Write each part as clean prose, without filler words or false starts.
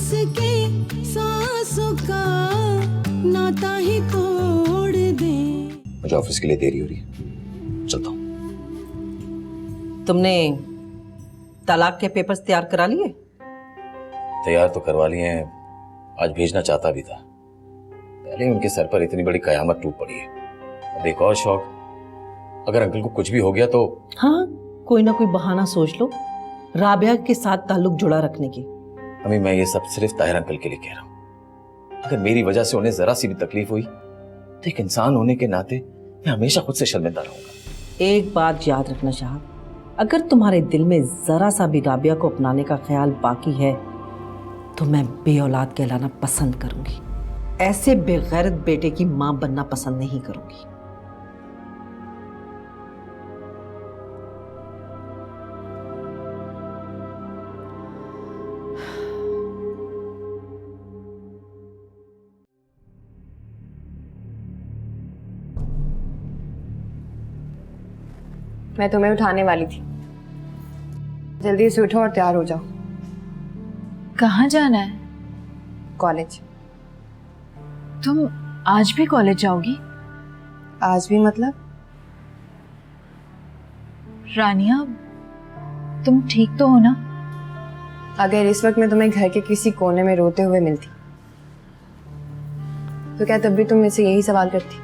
के सांसों का नाता ही तोड़ दे। मुझे ऑफिस के लिए देरी हो रही है, चलता हूँ। तुमने तलाक के पेपर्स तैयार करा लिए? तैयार तो करवा लिए हैं, आज भेजना चाहता भी था। पहले ही उनके सर पर इतनी बड़ी कयामत टूट पड़ी है। अब एक और शौक, अगर अंकल को कुछ भी हो गया तो। हाँ, कोई ना कोई बहाना सोच लो राबिया के साथ ताल्लुक जुड़ा रखने की। अम्मी, मैं ये सब सिर्फ ताहिर अंकल के लिए कह रहा हूँ। अगर मेरी वजह से उन्हें जरा सी भी तकलीफ हुई तो एक इंसान होने के नाते मैं हमेशा खुद से शर्मिंदा रहूंगा। एक बात याद रखना चाह, अगर तुम्हारे दिल में जरा सा भी राबिया को अपनाने का ख्याल बाकी है तो मैं बेऔलाद कहलाना पसंद करूंगी। ऐसे बेगैरत बेटे की मां बनना पसंद नहीं करूंगी। मैं तुम्हें उठाने वाली थी। जल्दी से उठो और तैयार हो जाओ। कहाँ जाना है? कॉलेज। तुम आज भी कॉलेज जाओगी? आज भी मतलब? रानिया, तुम ठीक तो हो ना? अगर इस वक्त मैं तुम्हें घर के किसी कोने में रोते हुए मिलती तो क्या तब भी तुम मुझसे यही सवाल करती?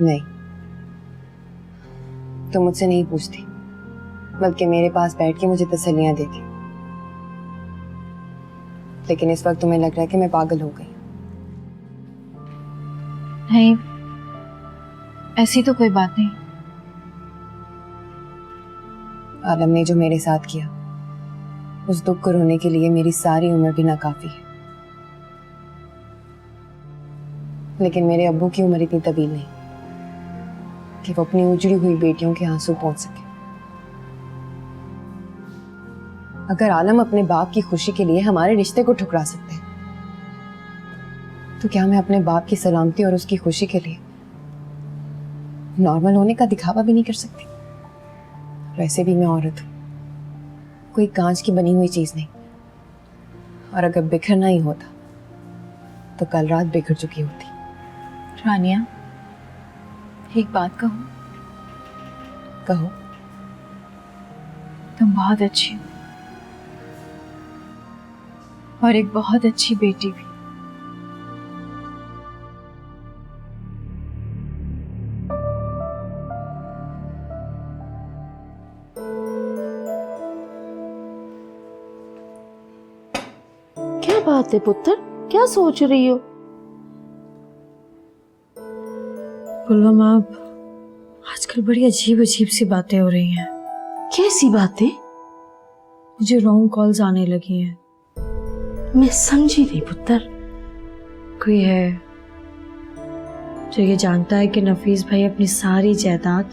नहीं, तुम मुझसे नहीं पूछती, बल्कि मेरे पास बैठ के मुझे तसल्लियां देती। लेकिन इस वक्त तुम्हें लग रहा है कि मैं पागल हो गई। नहीं, ऐसी तो कोई बात नहीं। आलम ने जो मेरे साथ किया, उस दुख को रोने के लिए मेरी सारी उम्र भी नाकाफी है। लेकिन मेरे अब्बू की उम्र इतनी तवील नहीं कि वो अपनी उजड़ी हुई बेटियों के आंसू पहुंच सके। अगर आलम अपने बाप की खुशी के लिए हमारे रिश्ते को ठुकरा सकते हैं, तो क्या मैं अपने बाप की सलामती और उसकी खुशी के लिए नॉर्मल होने का दिखावा भी नहीं कर सकती? वैसे भी मैं औरत हूं, कोई कांच की बनी हुई चीज नहीं। और अगर बिखरना ही होता तो कल रात बिखर चुकी होती। रानिया, एक बात कहूं? कहो। तुम बहुत अच्छी हो और एक बहुत अच्छी बेटी भी। क्या बात है पुत्र, क्या सोच रही हो? पुलवामा, आजकल बड़ी अजीब अजीब सी बातें हो रही हैं। कैसी बातें? मुझे रॉन्ग कॉल्स आने लगी हैं। मैं समझी नहीं पुत्र। कोई है जो ये जानता है कि नफीस भाई अपनी सारी जायदाद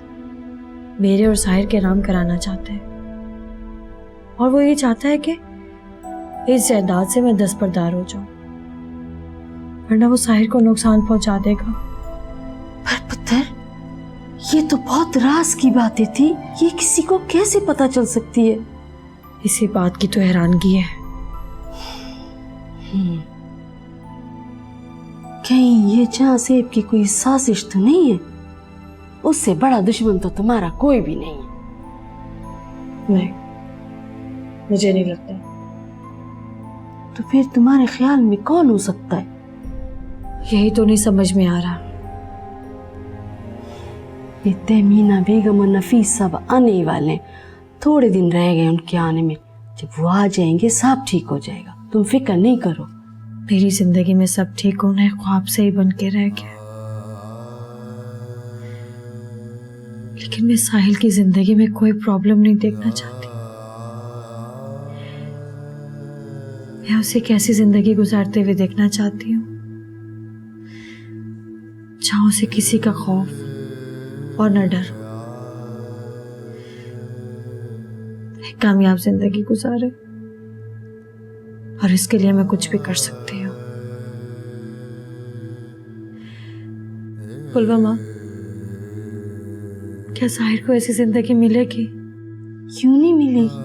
मेरे और साहिर के नाम कराना चाहते हैं, और वो ये चाहता है कि इस जायदाद से मैं दस्तबरदार हो जाऊं, वरना वो साहिर को नुकसान पहुंचा देगा। पर पुत्र, ये तो बहुत राज की बातें थी, ये किसी को कैसे पता चल सकती है? इसी बात की तो हैरानगी है। कहीं ये जहां सेब की कोई साजिश तो नहीं है? उससे बड़ा दुश्मन तो तुम्हारा कोई भी नहीं है। नहीं, मुझे नहीं लगता। तो फिर तुम्हारे ख्याल में कौन हो सकता है? यही तो नहीं समझ में आ रहा। ये तहमीना बेगम और नफीस सब आने ही वाले हैं। थोड़े दिन रह गए उनके आने में। जब वो आ जाएंगे सब ठीक हो जाएगा, तुम फिक्र नहीं करो। मेरी जिंदगी में सब ठीक होना है ख्वाब से ही बन के रह गया, लेकिन मैं साहिल की जिंदगी में कोई प्रॉब्लम नहीं देखना चाहती। मैं उसे कैसी जिंदगी गुजारते हुए देखना चाहती हूँ जहां उसे किसी का खौफ और न डर, एक कामयाब जिंदगी गुजारे। और इसके लिए मैं कुछ भी कर सकती हूँ। पुलवामा, क्या साहिर को ऐसी जिंदगी मिलेगी? क्यों नहीं मिलेगी,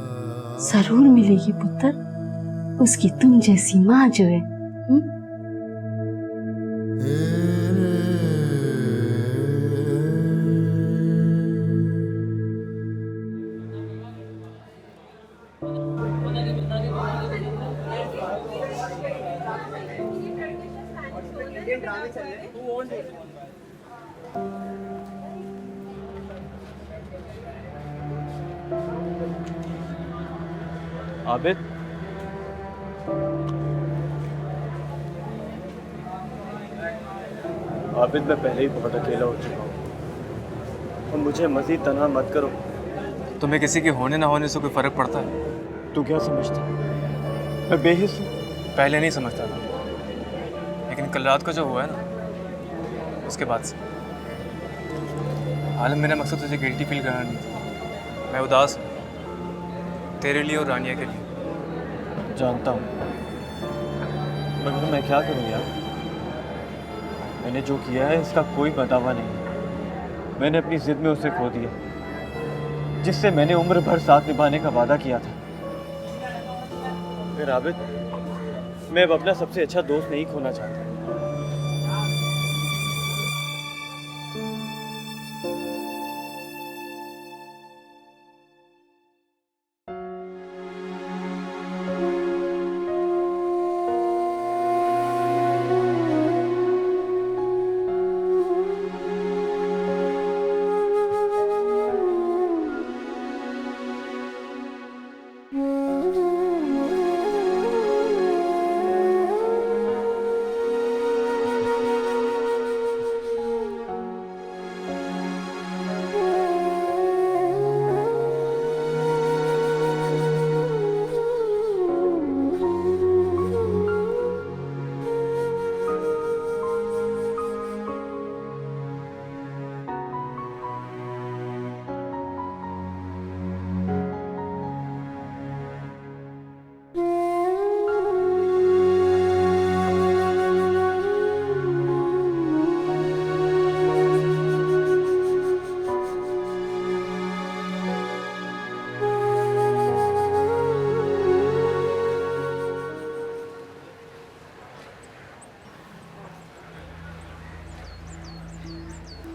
जरूर मिलेगी पुत्र। उसकी तुम जैसी माँ जो है। आबिद, आबिद मैं पहले ही बहुत अकेला हो चुका हूँ और मुझे मजीद तन्हा मत करो। तुम्हें किसी के होने ना होने से कोई फर्क पड़ता है? तू क्या समझता? मैं बेहिस हूँ। पहले नहीं समझता था, लेकिन कल रात को जो हुआ है ना, उसके बाद से। हालांकि मेरा मकसद तुझे गिल्टी फील करना नहीं था। मैं उदास हूँ तेरे लिए और रानिया के लिए। जानता हूँ, मगर मैं क्या करूँ यार। मैंने जो किया है इसका कोई बदलावा नहीं। मैंने अपनी जिद में उसे खो दिया, जिससे मैंने उम्र भर साथ निभाने का वादा किया था। फिर आबिद, मैं अब अपना सबसे अच्छा दोस्त नहीं खोना चाहता।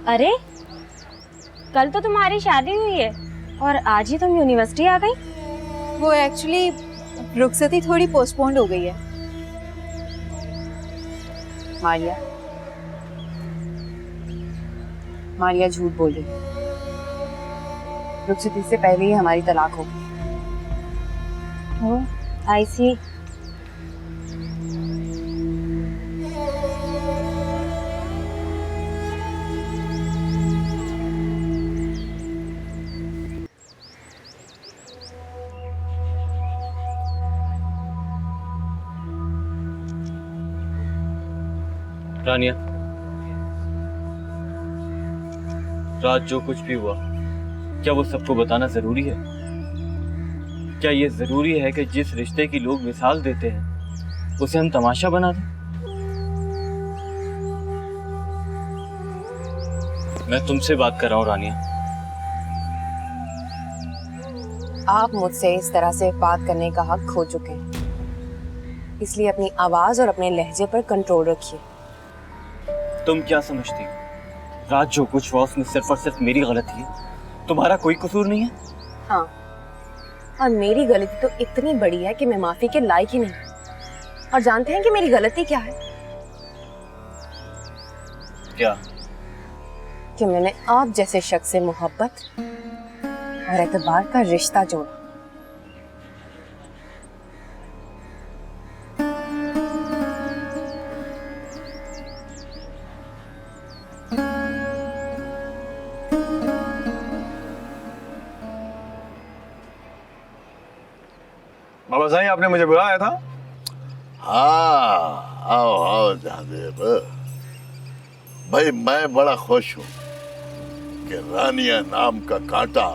अरे कल तो तुम्हारी शादी हुई है और आज ही तुम यूनिवर्सिटी आ गई। वो एक्चुअली रुखसती थोड़ी पोस्टपोन्ड हो गई है। मारिया, मारिया झूठ बोल रही। रुखसती से पहले ही हमारी तलाक हो गई। ओह, आई सी। रानिया, रात जो कुछ भी हुआ, क्या वो सबको बताना जरूरी है? क्या ये जरूरी है कि जिस रिश्ते की लोग मिसाल देते हैं उसे हम तमाशा बना दें? मैं तुमसे बात कर रहा हूँ रानिया। आप मुझसे इस तरह से बात करने का हक खो चुके हैं, इसलिए अपनी आवाज और अपने लहजे पर कंट्रोल रखिए। तुम क्या समझती हो? रात जो कुछ हुआ उसमें सिर्फ और सिर्फ मेरी गलती है, तुम्हारा कोई कसूर नहीं है? हाँ, और मेरी गलती तो इतनी बड़ी है कि मैं माफी के लायक ही नहीं। और जानते हैं कि मेरी गलती क्या है? क्या? कि मैंने आप जैसे शख्स से मोहब्बत और एतबार का रिश्ता जोड़ा। बाबा साईं, आपने मुझे बुलाया था? हाँ, आओ आओ जहादेव भाई। मैं बड़ा खुश हूँ कि रानिया नाम का कांटा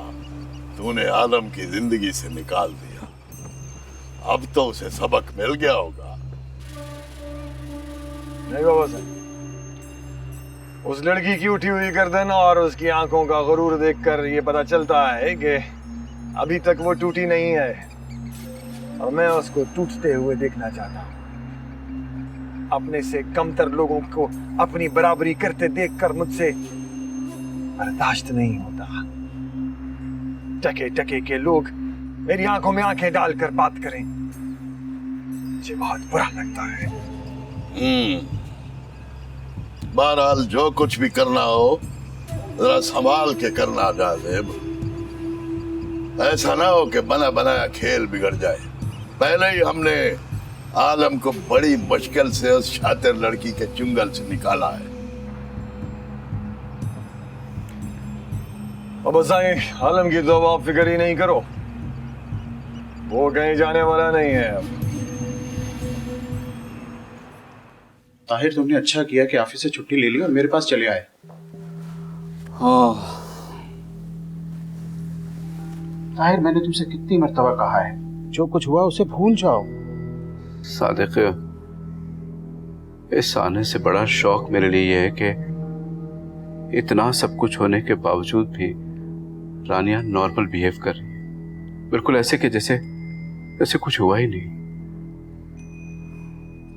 तूने आलम की जिंदगी से निकाल दिया। अब तो उसे सबक मिल गया होगा। नहीं बाबा साईं, उस लड़की की उठी हुई गर्दन और उसकी आंखों का गुरूर देखकर ये पता चलता है कि अभी तक वो टूटी नहीं है। और मैं उसको टूटते हुए देखना चाहता हूँ। अपने से कमतर लोगों को अपनी बराबरी करते देखकर मुझसे बर्दाश्त नहीं होता। टके टके के लोग मेरी आंखों में आंखें डालकर बात करें, मुझे बहुत बुरा लगता है। बहरहाल जो कुछ भी करना हो जरा संभाल के करना जाज़ेब। ऐसा ना हो कि बना बनाया खेल बिगड़ जाए। पहले ही हमने आलम को बड़ी मुश्किल से उस शातिर लड़की के चुंगल से निकाला है। अब साईं, आलम की तो आप फिक्र ही नहीं करो, वो कहीं जाने वाला नहीं है। अब ताहिर, तुमने अच्छा किया कि ऑफिस से छुट्टी ले ली और मेरे पास चले आए। हाँ ताहिर, मैंने तुमसे कितनी मर्तबा कहा है, जो कुछ हुआ उसे भूल जाओ। सादिक, इस आने से बड़ा शौक मेरे लिए यह है कि इतना सब कुछ होने के बावजूद भी रानिया नॉर्मल बिहेव कर रही है, बिल्कुल ऐसे कि जैसे जैसे कुछ हुआ ही नहीं।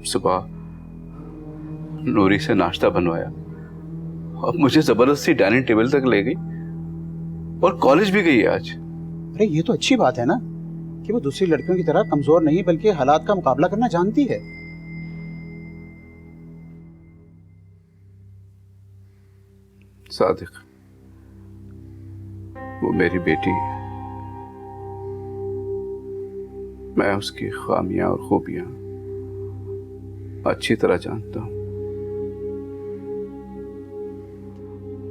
सुबह नूरी से नाश्ता बनवाया और मुझे जबरदस्ती डाइनिंग टेबल तक ले गई और कॉलेज भी गई आज। अरे ये तो अच्छी बात है ना कि वो दूसरी लड़कियों की तरह कमजोर नहीं बल्कि हालात का मुकाबला करना जानती है। सादिक, वो मेरी बेटी है, मैं उसकी खामियां और खूबियां अच्छी तरह जानता हूं।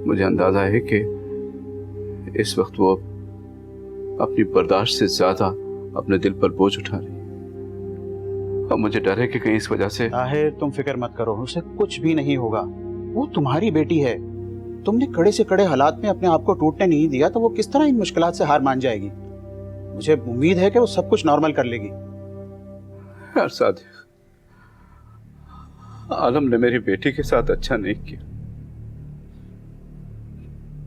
मुझे अंदाजा है कि इस वक्त वो अपनी बर्दाश्त से ज्यादा अपने दिल पर बोझ उठा रही है और मुझे डर है कि कहीं इस वजह से। ताहिर, तुम फिक्र मत करो, उसे कुछ भी नहीं होगा। वो तुम्हारी बेटी है। तुमने कड़े से कड़े हालात में अपने आप को टूटने नहीं दिया तो वो किस तरह इन मुश्किलात से हार मान जाएगी। मुझे उम्मीद है कि वो सब कुछ नॉर्मल कर लेगी। यार सादिक, आलम ने मेरी बेटी के साथ अच्छा नहीं किया।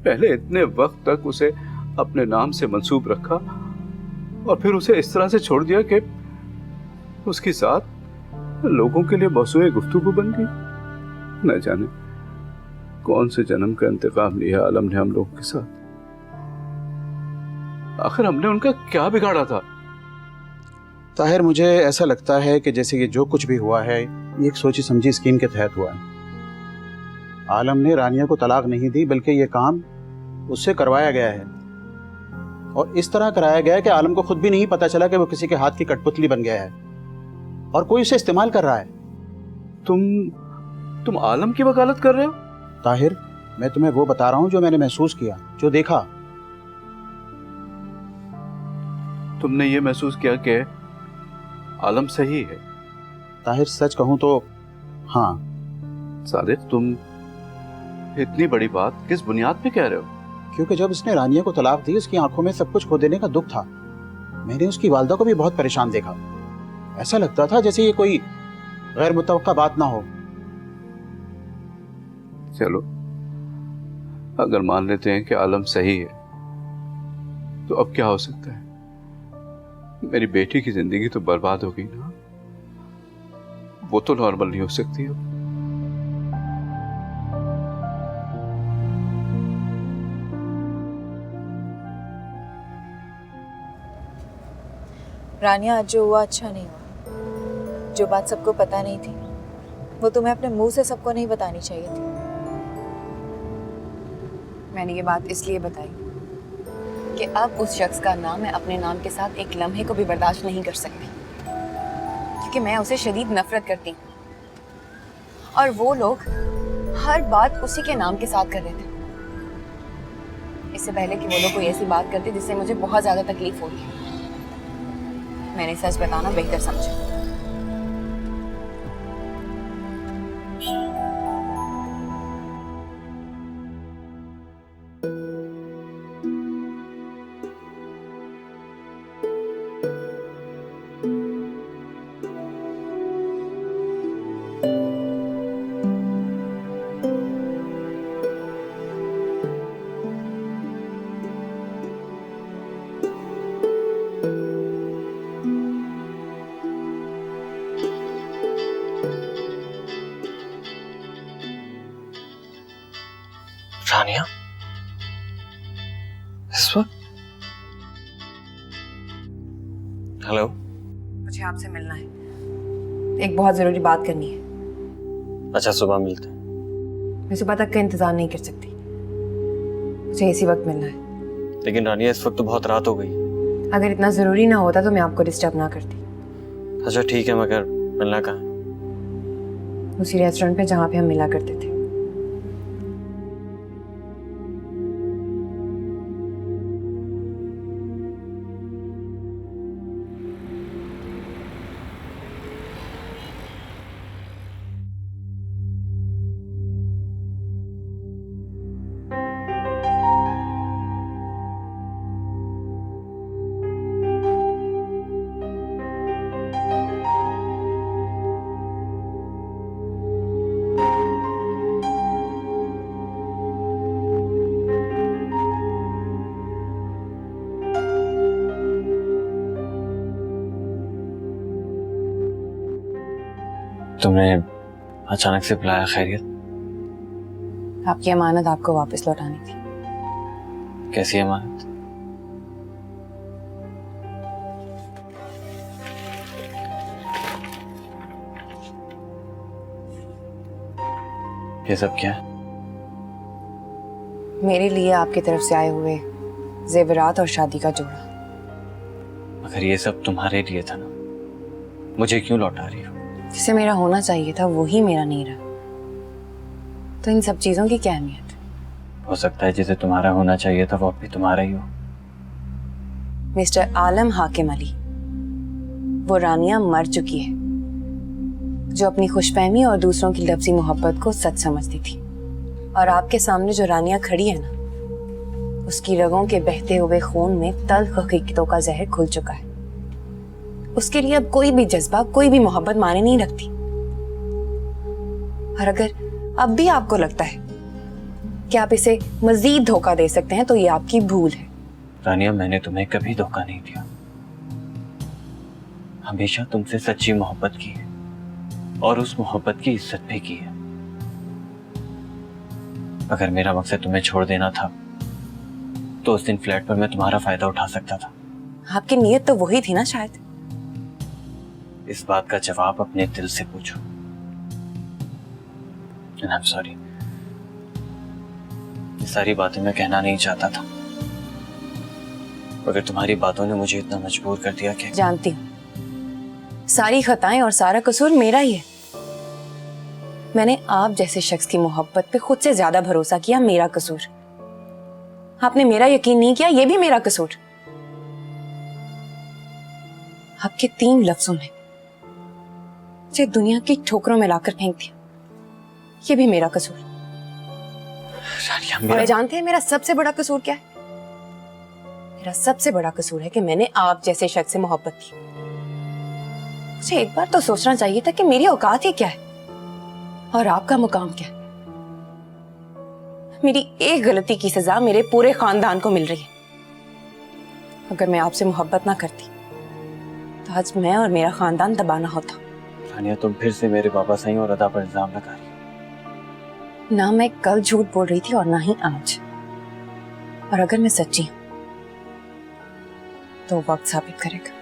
पहले इतने वक्त तक उसे अपने नाम से मंसूब रखा और फिर उसे इस तरह से छोड़ दिया कि उसकी साथ लोगों के लिए मौसूए गुफ्तगू बन गई। न जाने कौन से जन्म का इंतकाम लिया आलम ने हम लोगों के साथ। आखिर हमने उनका क्या बिगाड़ा था? ताहिर, मुझे ऐसा लगता है कि जैसे ये जो कुछ भी हुआ है ये एक सोची समझी स्कीम के तहत हुआ है। आलम ने रानिया को तलाक नहीं दी बल्कि ये काम उससे करवाया गया है और इस तरह कराया गया है कि आलम को खुद भी नहीं पता चला कि वो किसी के हाथ की कठपुतली बन गया है और कोई उसे इस्तेमाल कर रहा है। तुम आलम की वकालत कर रहे हो? ताहिर, मैं तुम्हें वो बता रहा हूं जो मैंने महसूस किया, जो देखा। तुमने ये महसूस किया कि आलम सही है? ताहिर, सच कहूं तो हाँ। सादिक, तुम इतनी बड़ी बात किस बुनियाद पे कह रहे हो? क्योंकि जब उसने रानिया को तलाक दी उसकी आंखों में सब कुछ खो देने का दुख था। मैंने उसकी वालदा को भी बहुत परेशान देखा। ऐसा लगता था जैसे ये कोई गैर मुतवक्का बात ना हो। चलो, अगर मान लेते हैं कि आलम सही है तो अब क्या हो सकता है? मेरी बेटी की जिंदगी तो बर्बाद हो गई ना, वो तो नॉर्मल नहीं हो सकती अब। रानिया, आज जो हुआ अच्छा नहीं हुआ। जो बात सबको पता नहीं थी वो तुम्हें अपने मुंह से सबको नहीं बतानी चाहिए थी। मैंने ये बात इसलिए बताई कि अब उस शख्स का नाम मैं अपने नाम के साथ एक लम्हे को भी बर्दाश्त नहीं कर सकती, क्योंकि मैं उसे शदीद नफरत करती हूँ और वो लोग हर बात उसी के नाम के साथ कर रहे थे। इससे पहले कि वो लोग कोई ऐसी बात करते जिससे मुझे बहुत ज्यादा तकलीफ होगी, मैंने सच बताना बेहतर समझा। रानिया, इस वक्त? हेलो, मुझे आपसे मिलना है, एक बहुत जरूरी बात करनी है। अच्छा, सुबह मिलते हैं। मैं सुबह तक का इंतजार नहीं कर सकती, मुझे इसी वक्त मिलना है। लेकिन रानिया, इस वक्त तो बहुत रात हो गई। अगर इतना जरूरी ना होता तो मैं आपको डिस्टर्ब ना करती। अच्छा ठीक है, मगर मिलना कहाँ है? उसी रेस्टोरेंट पे जहाँ पे हम मिला करते थे। तुमने अचानक से बुलाया, खैरियत? आपकी अमानत आपको वापस लौटानी थी। कैसी अमानत? ये सब क्या है? मेरे लिए आपकी तरफ से आए हुए जेवरात और शादी का जोड़ा। मगर ये सब तुम्हारे लिए था ना, मुझे क्यों लौटा रही हो? जिसे मेरा होना चाहिए था वो ही मेरा नहीं रहा, तो इन सब चीजों की क्या अहमियत? हो सकता है जिसे तुम्हारा होना चाहिए था वो अब भी तुम्हारा ही हो। मिस्टर आलम हाकिम अली, वो रानिया मर चुकी है जो अपनी खुशफहमी और दूसरों की लफ्जी मोहब्बत को सच समझती थी। और आपके सामने जो रानिया खड़ी है ना, उसकी रगों के बहते हुए खून में तल्ख हकीकतों का जहर घुल चुका है। उसके लिए अब कोई भी जज्बा, कोई भी मोहब्बत माने नहीं रखती। और अगर अब भी आपको लगता है कि आप इसे मजीद धोखा दे सकते हैं तो ये आपकी भूल है। रानिया, मैंने तुम्हें कभी धोखा नहीं दिया, हमेशा तुमसे सच्ची मोहब्बत की है और उस मोहब्बत की इज्जत भी की है। अगर मेरा मकसद तुम्हें छोड़ देना था तो उस दिन फ्लैट पर मैं तुम्हारा फायदा उठा सकता था। आपकी नीयत तो वही थी ना शायद। इस बात का जवाब अपने दिल से पूछो। And I'm sorry, ये सारी बातें मैं कहना नहीं चाहता था, मगर तुम्हारी बातों ने मुझे इतना मजबूर कर दिया कि जानती हूँ सारी खताएं और सारा कसूर मेरा ही है। मैंने आप जैसे शख्स की मोहब्बत पे खुद से ज्यादा भरोसा किया, मेरा कसूर। आपने मेरा यकीन नहीं किया, ये भी मेरा कसूर। आपके 3 लफ्जों ने मुझे दुनिया की ठोकरों में लाकर फेंक दिया, ये भी मेरा कसूर। और जानते हैं मेरा सबसे बड़ा कसूर क्या है? मेरा सबसे बड़ा कसूर है कि मैंने आप जैसे शख्स से मोहब्बत की। मुझे एक बार तो सोचना चाहिए था कि मेरी औकात ही क्या है और आपका मुकाम क्या है। मेरी एक गलती की सजा मेरे पूरे खानदान को मिल रही है। अगर मैं आपसे मोहब्बत ना करती तो आज मैं और मेरा खानदान दबाना होता। रानिया, तुम फिर से मेरे बाबा सही और अदा पर इल्जाम लगा रही हो। ना मैं कल झूठ बोल रही थी और ना ही आज। और अगर मैं सच्ची हूं तो वक्त साबित करेगा।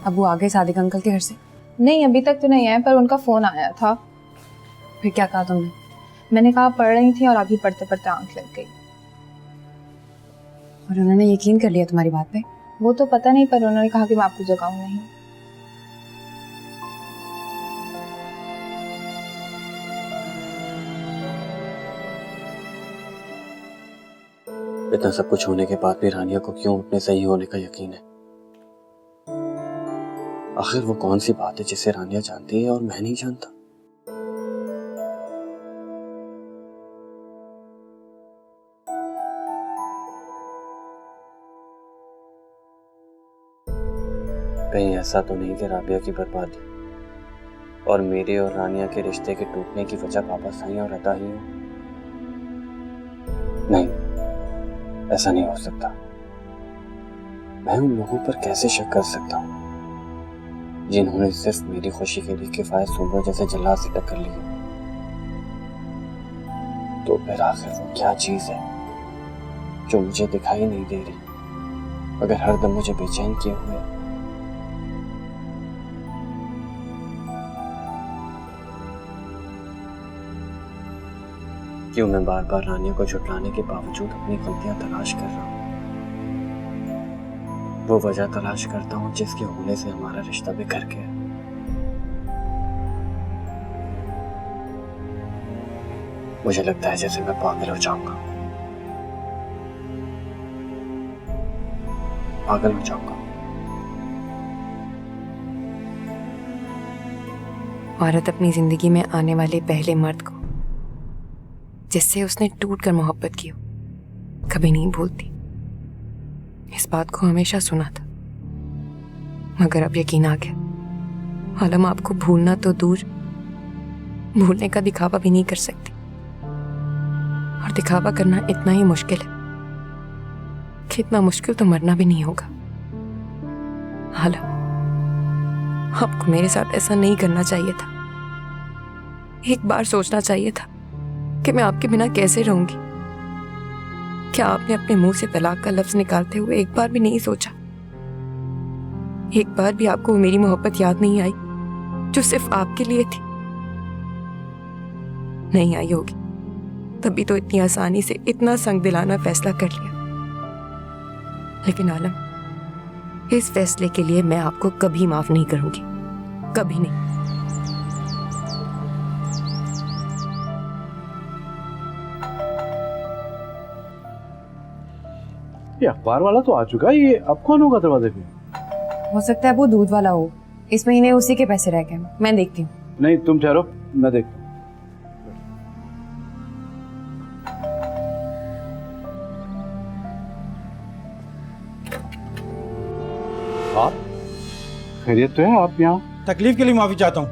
अबू आ गए सादिक अंकल के घर से? नहीं, अभी तक तो नहीं आया, पर उनका फोन आया था। फिर क्या कहा तुमने? मैंने कहा पढ़ रही थी और अभी पढ़ते पढ़ते आंख लग गई। और उन्होंने यकीन कर लिया तुम्हारी बात पे? वो तो पता नहीं, पर उन्होंने कहा कि मैं आपको जगाऊं नहीं। इतना सब कुछ होने के बाद भी रानिया को क्यों अपने सही होने का यकीन है? आखिर वो कौन सी बात है जिसे रानिया जानती है और मैं नहीं जानता? कहीं ऐसा तो नहीं कि राबिया की बर्बादी और मेरे और रानिया के रिश्ते के टूटने की वजह पापा साईं और अदा ही हो? नहीं, ऐसा नहीं हो सकता। मैं उन लोगों पर कैसे शक कर सकता हूँ जिन्होंने सिर्फ मेरी खुशी के लिए किफायत सुबह जैसे जल्लाद से टक्कर ली। तो फिर आखिर वो क्या चीज है जो मुझे दिखाई नहीं दे रही, अगर हर दम मुझे बेचैन किए हुए? क्यों मैं बार बार रानिया को झुठलाने के बावजूद अपनी गलतियां तलाश कर रहा हूं? वो वजह तलाश करता हूं जिसके होने से हमारा रिश्ता बिखर गया। मुझे लगता है जैसे मैं पागल हो जाऊंगा, पागल हो जाऊंगा। औरत अपनी जिंदगी में आने वाले पहले मर्द को जिससे उसने टूटकर मोहब्बत की हो कभी नहीं भूलती। इस बात को हमेशा सुना था, मगर अब यकीन आ गया। आलम आपको भूलना तो दूर, भूलने का दिखावा भी नहीं कर सकती, और दिखावा करना इतना ही मुश्किल है कि इतना मुश्किल तो मरना भी नहीं होगा। आलम, आपको मेरे साथ ऐसा नहीं करना चाहिए था। एक बार सोचना चाहिए था कि मैं आपके बिना कैसे रहूंगी। क्या आपने अपने मुंह से तलाक का लफ्ज निकालते हुए एक बार भी नहीं सोचा? एक बार भी आपको मेरी मोहब्बत याद नहीं आई जो सिर्फ आपके लिए थी? नहीं आई होगी, तभी तो इतनी आसानी से इतना संग दिलाना फैसला कर लिया। लेकिन आलम, इस फैसले के लिए मैं आपको कभी माफ नहीं करूंगी, कभी नहीं। ये अखबार वाला तो आ चुका है, ये अब कौन होगा दरवाजे पे? हो सकता है वो दूध वाला हो, इस महीने उसी के पैसे रह गए। मैं देखती हूँ। नहीं, तुम ठहरो, मैं देखता हूँ। आप खैरियत तो है? आप यहाँ? तकलीफ के लिए माफी चाहता हूँ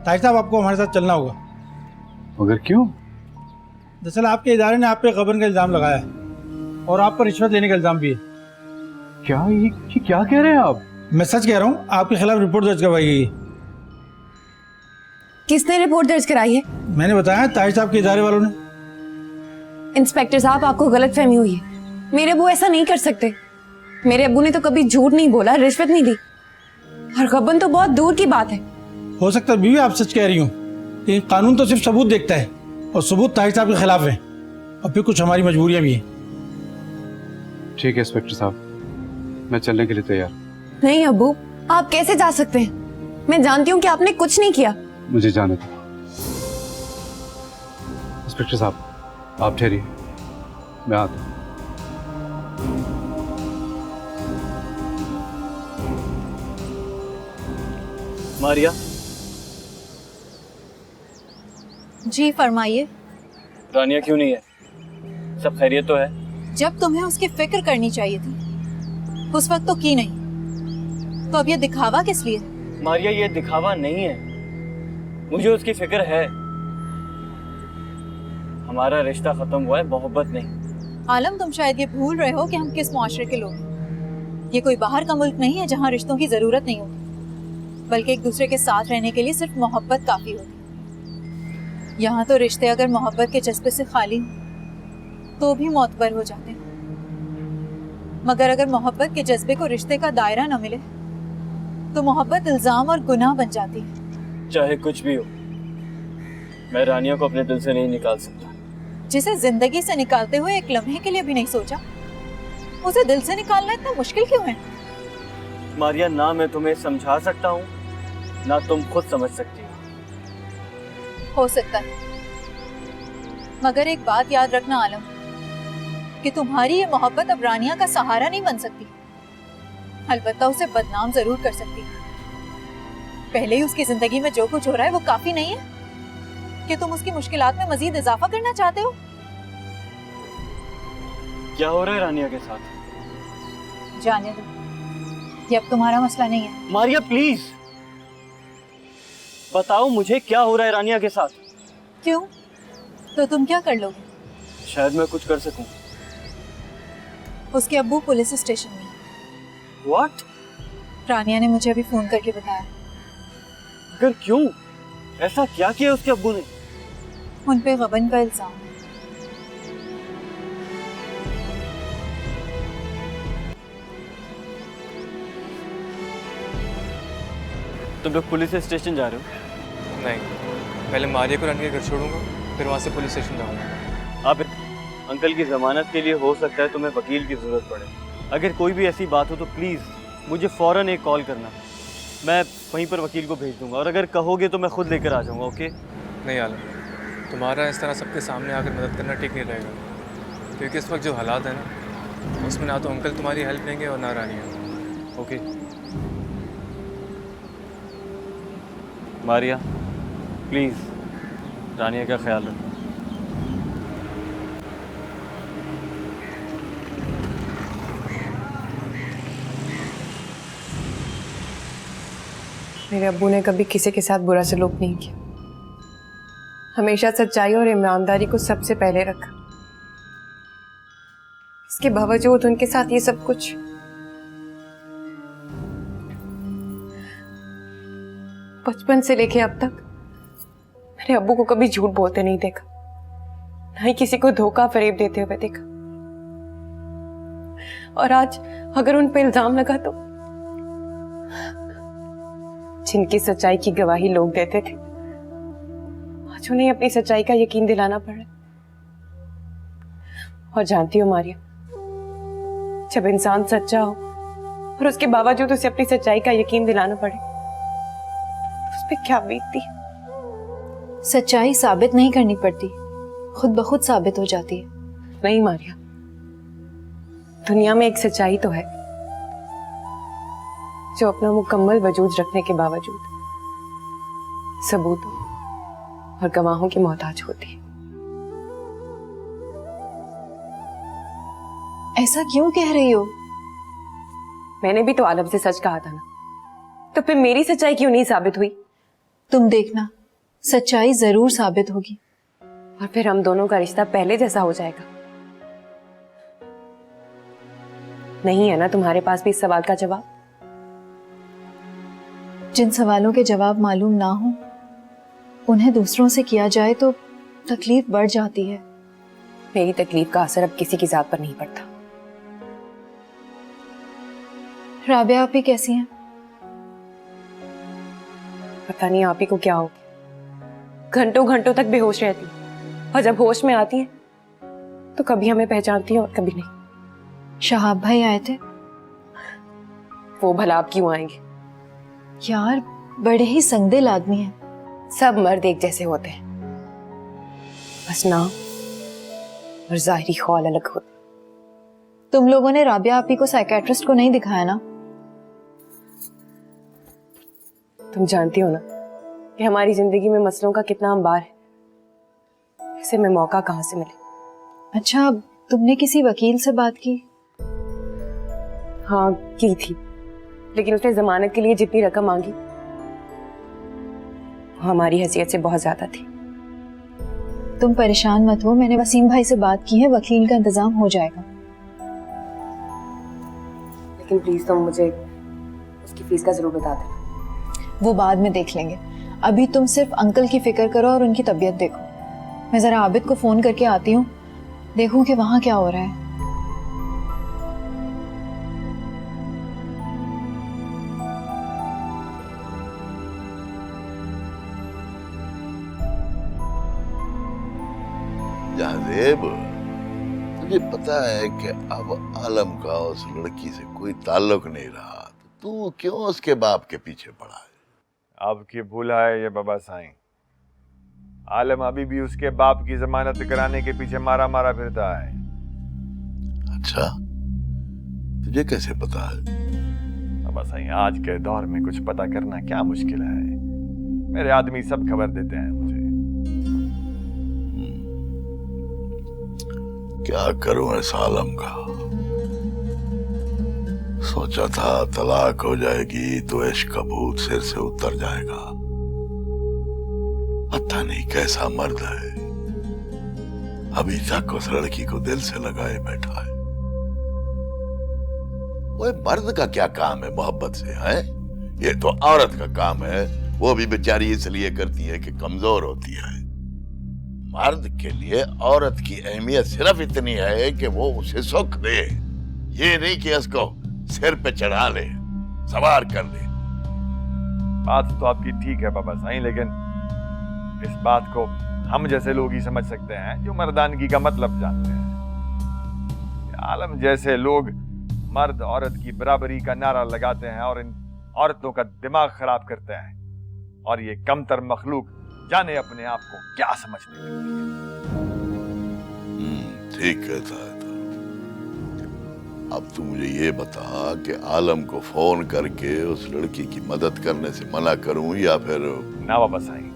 ताहिर साहब, आपको हमारे साथ चलना होगा। मगर क्यों? दरअसल आपके इदारे ने आप पे गबन का इल्जाम लगाया है और आप पर रिश्वत लेने का इल्जाम भी है। क्या ये क्या कह रहे हैं आप? मैं सच कह रहा हूँ, आपके खिलाफ रिपोर्ट दर्ज करवाई गई है। किसने रिपोर्ट दर्ज कराई है? मैंने बताया, ताहिर साहब के इदारे वालों ने। इंस्पेक्टर साहब, आपको गलतफहमी हुई है। मेरे अब्बू ऐसा नहीं कर सकते। मेरे अब्बू ने तो कभी झूठ नहीं बोला, रिश्वत नहीं दी, और गबन तो बहुत दूर की बात है। हो सकता है बीवी आप सच कह रही हूँ, लेकिन कानून तो सिर्फ सबूत देखता है, और सबूत ताहिर साहब के खिलाफ है, और फिर कुछ हमारी मजबूरियां भी हैं। ठीक है इंस्पेक्टर साहब, मैं चलने के लिए तैयार। नहीं अब्बू, आप कैसे जा सकते हैं? मैं जानती हूँ कि आपने कुछ नहीं किया। मुझे जाने दो। इंस्पेक्टर साहब, आप ठहरिए, मैं आता हूँ। मारिया। जी फरमाइए। रानिया क्यों नहीं है? सब खैरियत तो है? जब तुम्हें उसकी फिक्र करनी चाहिए थी उस वक्त तो की नहीं, तो अब ये दिखावा किस लिए? मारिया, ये दिखावा नहीं है, मुझे उसकी फिक्र है। हमारा रिश्ता खत्म हुआ है, मोहब्बत नहीं। आलम, तुम शायद ये भूल रहे हो कि हम किस मुआशरे के लोग हैं। ये कोई बाहर का मुल्क नहीं है जहाँ रिश्तों की जरूरत नहीं होती, बल्कि एक दूसरे के साथ रहने के लिए सिर्फ मोहब्बत काफी होती है। यहाँ तो रिश्ते अगर मोहब्बत के जज्बे से खाली हो तो भी मोतबर हो जाते हैं, मगर अगर मोहब्बत के जज्बे को रिश्ते का दायरा न मिले तो मोहब्बत इल्जाम और गुनाह बन जाती है। चाहे कुछ भी हो, मैं रानिया को अपने दिल से नहीं निकाल सकता। जिसे जिंदगी से निकालते हुए एक लम्हे के लिए भी नहीं सोचा, उसे दिल से निकालना इतना मुश्किल क्यों है? मारिया, ना मैं तुम्हें समझा सकता हूँ, ना तुम खुद समझ सकती हो सकता है, मगर एक बात याद रखना आलम, कि तुम्हारी ये मोहब्बत अब रानिया का सहारा नहीं बन सकती, अलबत्ता उसे बदनाम जरूर कर सकती है। पहले ही उसकी जिंदगी में जो कुछ हो रहा है वो काफी नहीं है कि तुम उसकी मुश्किलात में मजीद इजाफा करना चाहते हो? क्या हो रहा है रानिया के साथ? जाने दो, ये अब तुम्हारा मसला नहीं है। मारिया प्लीज, बताओ मुझे क्या हो रहा है रानिया के साथ। क्यों? तो तुम क्या कर लोगे? शायद मैं कुछ कर सकूं। उसके अब्बू पुलिस स्टेशन में। व्हाट? रानिया ने मुझे अभी फोन करके बताया। अगर क्यों? ऐसा क्या किया उसके अब्बू ने? उन पे गबन का इल्जाम है। तुम लोग पुलिस स्टेशन जा रहे हो? नहीं, पहले मारिया को रानिया के घर छोड़ूंगा, फिर वहाँ से पुलिस स्टेशन जाऊंगा। अब अंकल की जमानत के लिए हो सकता है तुम्हें वकील की जरूरत पड़े। अगर कोई भी ऐसी बात हो तो प्लीज़ मुझे फ़ौरन एक कॉल करना, मैं वहीं पर वकील को भेज दूंगा। और अगर कहोगे तो मैं खुद लेकर आ जाऊंगा। ओके? नहीं आलम, तुम्हारा इस तरह सबके सामने आकर मदद करना ठीक नहीं रहेगा, क्योंकि इस वक्त जो हालात हैं ना, उसमें ना तो अंकल तुम्हारी हेल्प लेंगे और ना रानिया। ओके मारिया, प्लीज़ रानिया का ख्याल रखो। मेरे अब्बू ने कभी किसी के साथ बुरा सलूक नहीं किया, हमेशा सच्चाई और ईमानदारी को सबसे पहले रखा। इसके बावजूद उनके साथ ये सब कुछ। बचपन से लेके अब तक मेरे अब्बू को कभी झूठ बोलते नहीं देखा, ना ही किसी को धोखा फरेब देते हुए देखा। और आज अगर उन पर इल्जाम लगा तो जिनकी सच्चाई की गवाही लोग देते थे, आज उन्हें अपनी सच्चाई का यकीन दिलाना पड़ रहा। और जानती हो मारिया, जब इंसान सच्चा हो और उसके बावजूद उसे अपनी सच्चाई का यकीन दिलाना पड़े, उस पे क्या बीतती। सच्चाई साबित नहीं करनी पड़ती, खुद ब खुद साबित हो जाती है। नहीं मारिया, दुनिया में एक सच्चाई तो है जो अपना मुकम्मल वजूद रखने के बावजूद सबूतों और गवाहों की मोहताज होती है। ऐसा क्यों कह रही हो? मैंने भी तो आलम से सच कहा था ना, तो फिर मेरी सच्चाई क्यों नहीं साबित हुई? तुम देखना, सच्चाई जरूर साबित होगी और फिर हम दोनों का रिश्ता पहले जैसा हो जाएगा। नहीं है ना तुम्हारे पास भी इस सवाल का जवाब? जिन सवालों के जवाब मालूम ना हो उन्हें दूसरों से किया जाए तो तकलीफ बढ़ जाती है। मेरी तकलीफ का असर अब किसी की जात पर नहीं पड़ता। राबिया आप ही कैसी हैं? पता नहीं आप ही को क्या हो गया, घंटों घंटों तक बेहोश रहती, और जब होश में आती है तो कभी हमें पहचानती है और कभी नहीं। शहाब भाई आए थे? वो भला आप क्यों आएंगे? यार बड़े ही संगदिल आदमी हैं। सब मर्द एक जैसे होते हैं, बस नाम और जाहिरी ख्वाल अलग होते। तुम लोगों ने राबिया आपी को साइकेट्रिस्ट को नहीं दिखाया ना? तुम जानती हो ना कि हमारी जिंदगी में मसलों का कितना अंबार है, ऐसे में मौका कहां से मिले। अच्छा, तुमने किसी वकील से बात की? हाँ की थी, लेकिन उसने जमानत के लिए जितनी रकम मांगी वो हमारी हैसियत से बहुत ज्यादा थी। तुम परेशान मत हो, मैंने वसीम भाई से बात की है, वकील का इंतजाम हो जाएगा। लेकिन प्लीज तुम मुझे उसकी फीस का जरूर बता देना। वो बाद में देख लेंगे, अभी तुम सिर्फ अंकल की फिक्र करो और उनकी तबीयत देखो। मैं जरा आबिद को फोन करके आती हूँ, देखूं कि वहां क्या हो रहा है। जहादेब, तुझे पता है कि अब आलम का उस लड़की से कोई ताल्लुक नहीं रहा, तो तू क्यों उसके बाप के पीछे पड़ा है? अब की भूला है ये बाबा साईं। आलम अभी भी उसके बाप की जमानत कराने के पीछे मारा मारा फिरता है। अच्छा, तुझे कैसे पता है? बाबा साईं, आज के दौर में कुछ पता करना क्या मुश्किल है। मेरे आदमी सब खबर देते हैं मुझे। क्या करूं इस आलम का? सोचा था तलाक हो जाएगी तो इश्क का भूत सिर से उतर जाएगा, नहीं कैसा मर्द है, अभी तक उस लड़की को दिल से लगाए बैठा है। वो मर्द का क्या काम है मोहब्बत से, है? ये तो औरत का काम है, वो भी बेचारी इसलिए करती है कि कमजोर होती है। मर्द के लिए औरत की अहमियत सिर्फ इतनी है कि वो उसे सुख दे, ये नहीं कि उसको सिर पे चढ़ा ले, सवार कर ले। बात तो आपकी ठीक है बाबा साईं, लेकिन इस बात को हम जैसे लोग ही समझ सकते हैं जो मर्दानगी का मतलब जानते हैं। आलम जैसे लोग मर्द औरत की बराबरी का नारा लगाते हैं और इन औरतों का दिमाग खराब करते हैं, और ये कमतर मखलूक जाने अपने आप को क्या समझने लगती है। ठीक कहता है तो। अब तू मुझे ये बता कि आलम को फोन करके उस लड़की की मदद करने से मना करूं या फिर? ना बाबा साईं,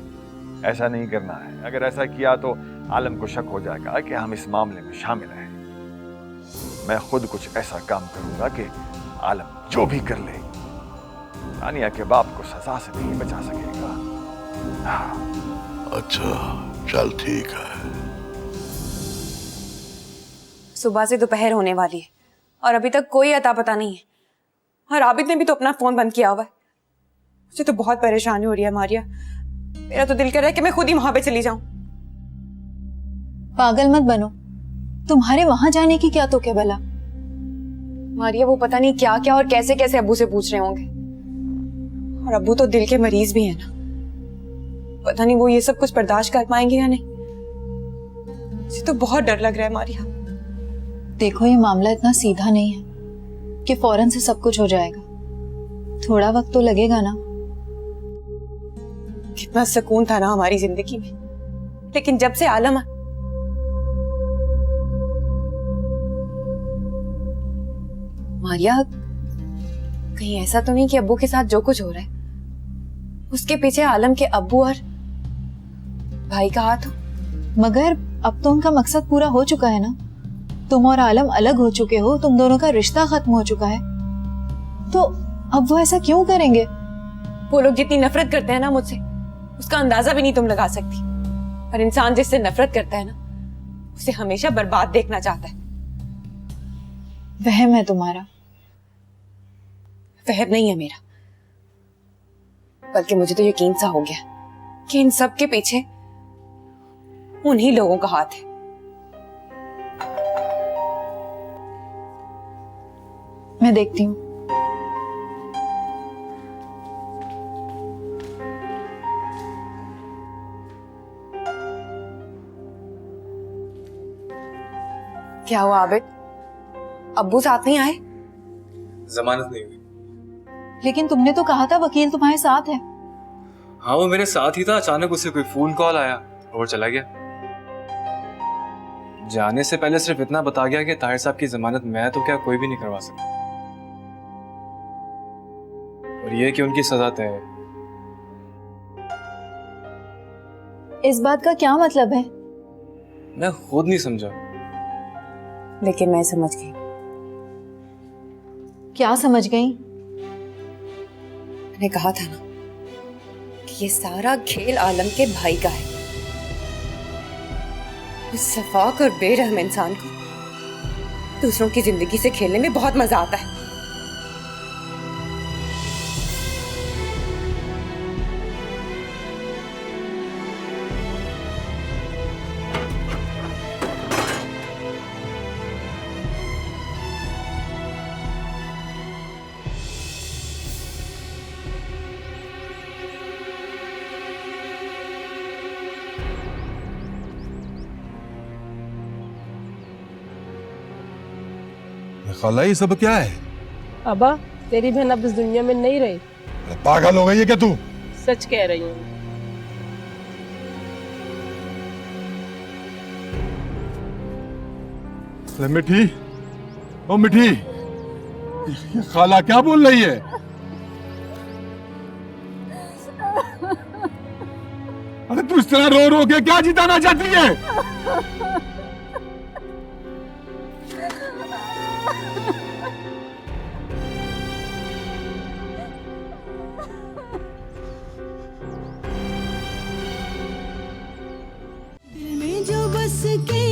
ऐसा नहीं करना है। अगर ऐसा किया तो आलम को शक हो जाएगा कि हम इस मामले में शामिल हैं। मैं खुद कुछ ऐसा काम करूंगा कि आलम जो भी कर ले, रानिया के बाप को सजा से नहीं बचा सकेगा। अच्छा चल ठीक है। सुबह से दोपहर होने वाली है और अभी तक कोई अता पता नहीं है, और आबिद ने भी तो अपना फोन बंद किया हुआ है। मुझे तो बहुत परेशानी हो रही है मारिया, मेरा तो दिल कर रहा है कि मैं खुद ही वहां पे चली जाऊं। पागल मत बनो, तुम्हारे वहां जाने की क्या तो क्या भला। मारिया वो पता नहीं क्या क्या और कैसे कैसे अब्बू से पूछ रहे होंगे, और अब्बू तो दिल के मरीज भी है ना, पता नहीं वो ये सब कुछ बर्दाश्त कर पाएंगे या नहीं। मुझे तो बहुत डर लग रहा है मारिया। देखो ये मामला इतना सीधा नहीं है कि फौरन से सब कुछ हो जाएगा, थोड़ा वक्त तो लगेगा ना। कितना सुकून था ना हमारी जिंदगी में, लेकिन जब से आलम मारिया, कहीं ऐसा तो नहीं कि अब्बू के साथ जो कुछ हो रहा है उसके पीछे आलम के अब्बू और भाई का हाथ हो? मगर अब तो उनका मकसद पूरा हो चुका है ना, तुम और आलम अलग हो चुके हो, तुम दोनों का रिश्ता खत्म हो चुका है, तो अब वो ऐसा क्यों करेंगे? वो लोग जितनी नफरत करते हैं ना मुझसे, उसका अंदाजा भी नहीं तुम लगा सकती। और इंसान जिससे नफरत करता है ना, उसे हमेशा बर्बाद देखना चाहता है। वहम है तुम्हारा। वहम नहीं है मेरा, बल्कि मुझे तो यकीन सा हो गया कि इन सब के पीछे उन्हीं लोगों का हाथ है। मैं देखती हूँ। क्या हुआ आबिद, अब्बू साथ नहीं आए? जमानत नहीं हुई। लेकिन तुमने तो कहा था वकील तुम्हारे साथ है। हाँ वो मेरे साथ ही था, अचानक उसे कोई फोन कॉल आया और चला गया। जाने से पहले सिर्फ इतना बता गया कि ताहिर साहब की जमानत मैं तो क्या कोई भी नहीं करवा सकता, और ये कि उनकी सजा तय है। इस बात का क्या मतलब है? मैं खुद नहीं समझा। लेकिन मैं समझ गई। क्या समझ गई? मैंने कहा था ना कि ये सारा खेल आलम के भाई का है। उस सफाक और बेरहम इंसान को दूसरों की जिंदगी से खेलने में बहुत मजा आता है। खाला ये सब क्या है? अबा तेरी बहन अब इस दुनिया में नहीं रही। पागल हो गई है क्या तू? सच कह रही हूँ। मिठी, ओ मिठी, ये खाला क्या बोल रही है? अरे तू इस तरह रो रो के क्या जिताना चाहती है? हंस के